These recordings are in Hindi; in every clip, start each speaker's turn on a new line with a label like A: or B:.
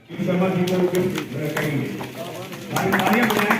A: शर्मा जी को करेंगे। तालियां बजाएं।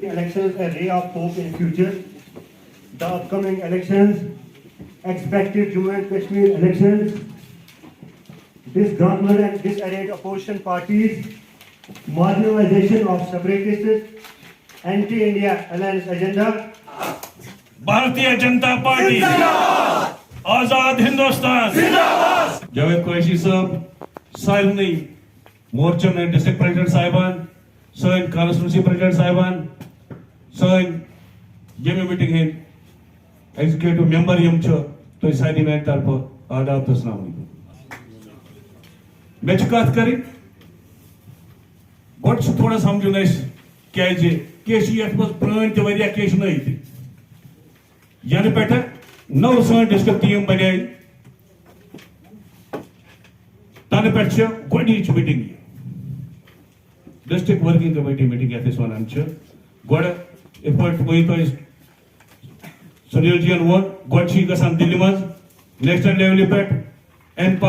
B: The elections a ray of hope in future. The upcoming elections, expected Jammu and Kashmir elections, disgruntlement and disarrayed opposition parties, marginalization of separatists, anti-India alliance agenda.
C: Bharatiya Janata party आजाद हिंदुस्तान जावेद कुरैशी साहब सारे मोर्चन डिस्ट्रिक्ट प्रेसिडेंट साहिबान सन कॉन्स्टिट्यूंसी प्रेसिडेंट साहिबान सन यमे मीटिंग है एग्जीक्यूटिव मेंबर यम छ तो सारी मेरे तरफ आदाब तो अस्सलाम वालेकुम मैं कत कर गोट थोड़ा समझुन क्या केस पुरान तरिया केस नई थी यन पे नव सन डिस्ट्रिक्ट टीम बने तन पे गोच meeting district working committee meeting ये वन गोड़ इत पे सुनील जी वो गोड़ दिल्ली मज नेशनल लेवल पे अम पे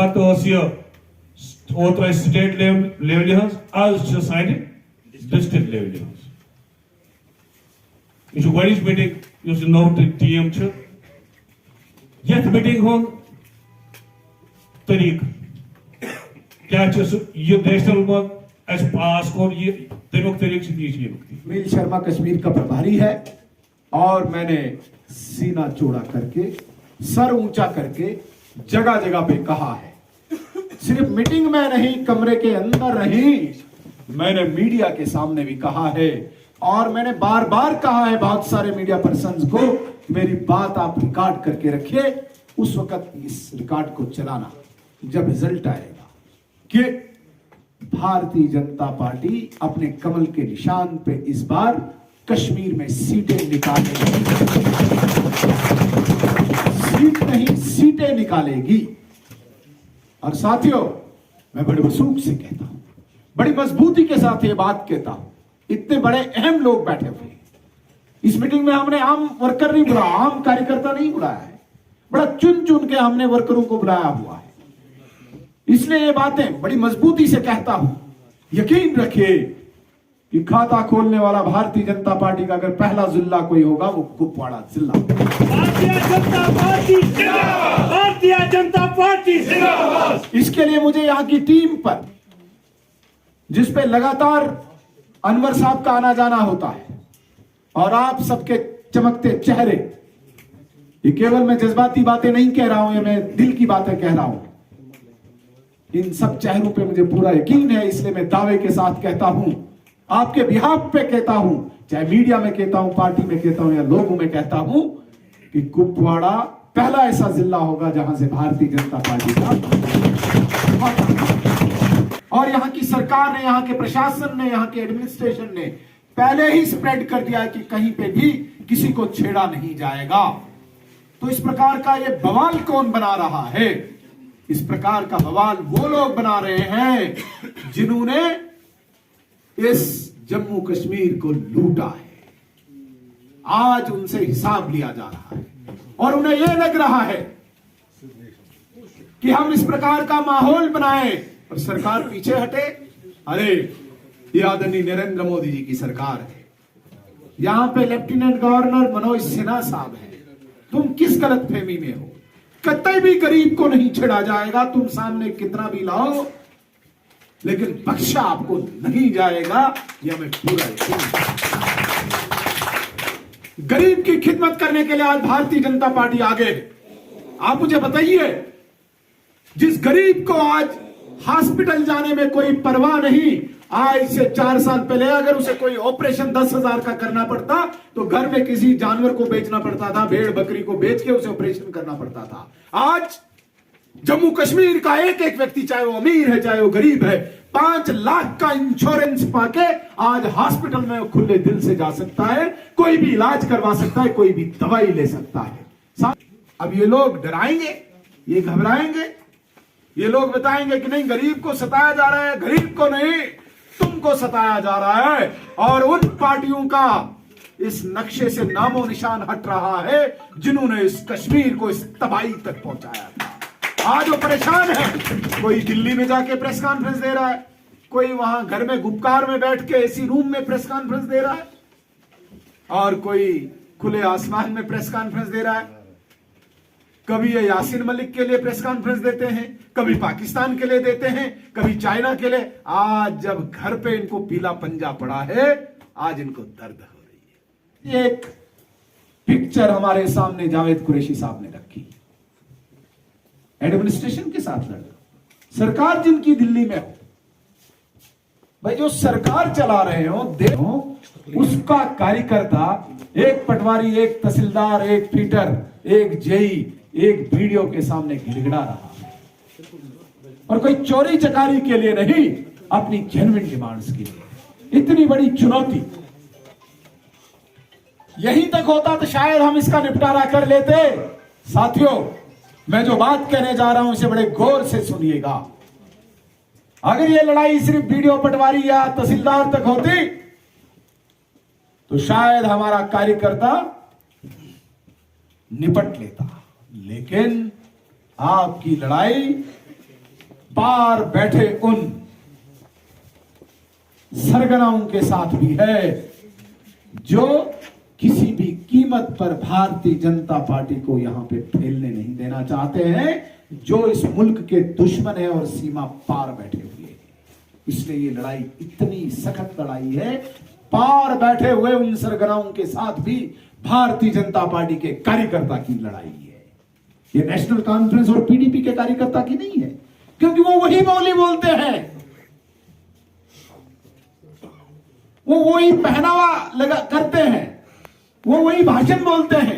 C: ओत्र स्टेट लेवल आज सान डिस्ट्रिक्ट लेवल यह गोच मीटिंग नव टीम ये मीटिंग हूं तरीक क्या नेशनल पास को तमुक तरीक
D: सुनील शर्मा कश्मीर का प्रभारी है और मैंने सीना चौड़ा करके सर ऊंचा करके जगह जगह पे कहा है, सिर्फ मीटिंग में नहीं कमरे के अंदर नहीं, मैंने मीडिया के सामने भी कहा है और मैंने बार बार कहा है बहुत सारे मीडिया पर्सन्स को मेरी बात आप रिकॉर्ड करके रखिए, उस वक्त इस रिकॉर्ड को चलाना जब रिजल्ट आएगा कि भारतीय जनता पार्टी अपने कमल के निशान पे इस बार कश्मीर में सीटें निकालेगी, सीट नहीं सीटें निकालेगी। और साथियों मैं बड़े वसूख से कहता हूं, बड़ी मजबूती के साथ ये बात कहता हूं, इतने बड़े अहम लोग बैठे हुए इस मीटिंग में हमने आम वर्कर नहीं बुलाया, आम कार्यकर्ता नहीं बुलाया है, बड़ा चुन चुन के हमने वर्करों को बुलाया हुआ है। इसलिए ये बातें बड़ी मजबूती से कहता हूं, यकीन रखिए कि खाता खोलने वाला भारतीय जनता पार्टी का अगर पहला जिला कोई होगा वो कुपवाड़ा जिला।
C: भारतीय जनता पार्टी जिंदाबाद, भारतीय जनता पार्टी जिंदाबाद।
D: इसके लिए मुझे यहाँ की टीम पर जिसपे लगातार अनवर साहब का आना जाना होता है और आप सबके चमकते चेहरे, ये केवल मैं जज्बाती बातें नहीं कह रहा हूं, ये मैं दिल की बातें कह रहा हूं, इन सब चेहरों पे मुझे पूरा यकीन है। इसलिए मैं दावे के साथ कहता हूं, आपके बिहाफ पे कहता हूं, चाहे मीडिया में कहता हूं, पार्टी में कहता हूं या लोगों में कहता हूं कि कुपवाड़ा पहला ऐसा जिला होगा जहां से भारतीय जनता पार्टी का, और यहाँ की सरकार ने, यहाँ के प्रशासन ने, यहाँ के एडमिनिस्ट्रेशन ने पहले ही स्प्रेड कर दिया है कि कहीं पे भी किसी को छेड़ा नहीं जाएगा। तो इस प्रकार का ये बवाल कौन बना रहा है? इस प्रकार का बवाल वो लोग बना रहे हैं जिन्होंने इस जम्मू कश्मीर को लूटा है। आज उनसे हिसाब लिया जा रहा है और उन्हें यह लग रहा है कि हम इस प्रकार का माहौल बनाएं और सरकार पीछे हटे। अरे ये आदरणीय नरेंद्र मोदी जी की सरकार है, यहां पे लेफ्टिनेंट गवर्नर मनोज सिन्हा साहब है, तुम किस गलत फहमी में हो? कतई भी गरीब को नहीं छेड़ा जाएगा, तुम सामने कितना भी लाओ लेकिन बख्शा आपको नहीं जाएगा, यह हमें पूरा यकीन है। गरीब की खिदमत करने के लिए आज भारतीय जनता पार्टी आगे है। आप मुझे बताइए, जिस गरीब को आज हॉस्पिटल जाने में कोई परवाह नहीं, आज से 4 साल पहले अगर उसे कोई ऑपरेशन 10,000 का करना पड़ता तो घर में किसी जानवर को बेचना पड़ता था, भेड़ बकरी को बेच के उसे ऑपरेशन करना पड़ता था। आज जम्मू कश्मीर का एक एक व्यक्ति, चाहे वो अमीर है चाहे वो गरीब है, 5 लाख का इंश्योरेंस पाके आज हॉस्पिटल में खुले दिल से जा सकता है, कोई भी इलाज करवा सकता है, कोई भी दवाई ले सकता है। अब ये लोग डराएंगे, ये घबराएंगे, ये लोग बताएंगे कि नहीं गरीब को सताया जा रहा है, गरीब को नहीं तुमको सताया जा रहा है। और उन पार्टियों का इस नक्शे से नामो निशान हट रहा है जिन्होंने इस कश्मीर को इस तबाही तक पहुंचाया था। आज वो परेशान है, कोई दिल्ली में जाके प्रेस कॉन्फ्रेंस दे रहा है, कोई वहां घर में गुपकार में बैठ के एसी रूम में प्रेस कॉन्फ्रेंस दे रहा है, और कोई खुले आसमान में प्रेस कॉन्फ्रेंस दे रहा है। कभी ये यासीन मलिक के लिए प्रेस कॉन्फ्रेंस देते हैं, कभी पाकिस्तान के लिए देते हैं, कभी चाइना के लिए। आज जब घर पे इनको पीला पंजा पड़ा है, आज इनको दर्द हो रही है। एक पिक्चर हमारे सामने जावेद कुरैशी साहब ने रखी, एडमिनिस्ट्रेशन के साथ लड़ना, सरकार जिनकी दिल्ली में हो, भाई जो सरकार चला रहे हो देखो, उसका कार्यकर्ता एक पटवारी, एक तहसीलदार, एक फीटर, एक जेई, एक वीडियो के सामने गिड़गिड़ा रहा है, और कोई चोरी चकारी के लिए नहीं, अपनी जेन्युइन डिमांड्स के लिए। इतनी बड़ी चुनौती यहीं तक होता तो शायद हम इसका निपटारा कर लेते। साथियों, मैं जो बात कहने जा रहा हूं इसे बड़े गौर से सुनिएगा। अगर ये लड़ाई सिर्फ वीडियो पटवारी या तहसीलदार तक होती तो शायद हमारा कार्यकर्ता निपट लेता, लेकिन आपकी लड़ाई पार बैठे उन सरगनाओं के साथ भी है जो किसी भी कीमत पर भारतीय जनता पार्टी को यहां पे फैलने नहीं देना चाहते हैं, जो इस मुल्क के दुश्मन है और सीमा पार बैठे हुए हैं। इसलिए ये लड़ाई इतनी सख्त लड़ाई है, पार बैठे हुए उन सरगनाओं के साथ भी भारतीय जनता पार्टी के कार्यकर्ता की लड़ाई है। ये नेशनल कॉन्फ्रेंस और पीडीपी के कार्यकर्ता की नहीं है, क्योंकि वो वही बोली बोलते हैं, वो वही पहनावा लगा करते हैं, वो वही भाषण बोलते हैं।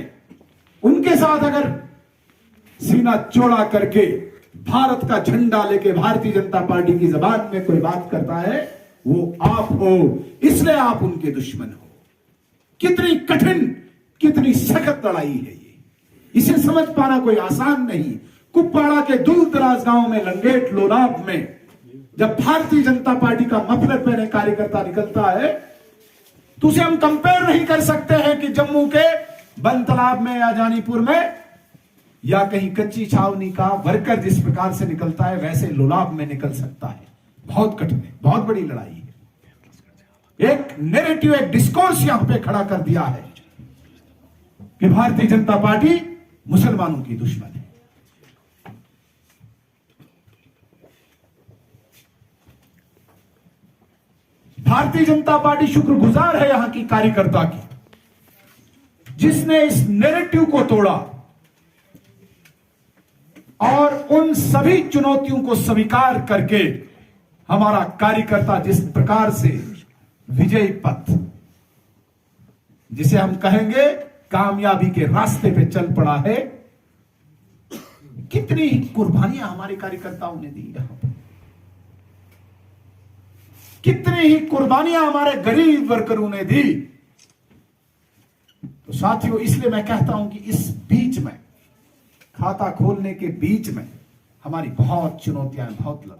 D: उनके साथ अगर सीना चौड़ा करके भारत का झंडा लेके भारतीय जनता पार्टी की जबान में कोई बात करता है, वो आप हो, इसलिए आप उनके दुश्मन हो। कितनी कठिन, कितनी सख्त लड़ाई है ये, इसे समझ पाना कोई आसान नहीं। कुपवाड़ा के दूर दराज गांव में, लंगेट लोनाब में, जब भारतीय जनता पार्टी का मफलर पहने कार्यकर्ता निकलता है तो उसे हम कंपेयर नहीं कर सकते हैं कि जम्मू के बन तालाब में या जानीपुर में या कहीं कच्ची छावनी का वर्कर जिस प्रकार से निकलता है वैसे लोलाब में निकल सकता है। बहुत कठिन है, बहुत बड़ी लड़ाई है। एक नैरेटिव, एक डिस्कोर्स यहां पे खड़ा कर दिया है कि भारतीय जनता पार्टी मुसलमानों की दुश्मन है। भारतीय जनता पार्टी शुक्रगुजार है यहां की कार्यकर्ता की, जिसने इस नैरेटिव को तोड़ा और उन सभी चुनौतियों को स्वीकार करके हमारा कार्यकर्ता जिस प्रकार से विजय पथ, जिसे हम कहेंगे कामयाबी के रास्ते पे चल पड़ा है। कितनी कुर्बानियां हमारे कार्यकर्ताओं ने दी यहां पर, कितनी ही कुर्बानियां हमारे गरीब वर्करों ने दी। तो साथियों, इसलिए मैं कहता हूं कि इस बीच में, खाता खोलने के बीच में हमारी बहुत चुनौतियां, बहुत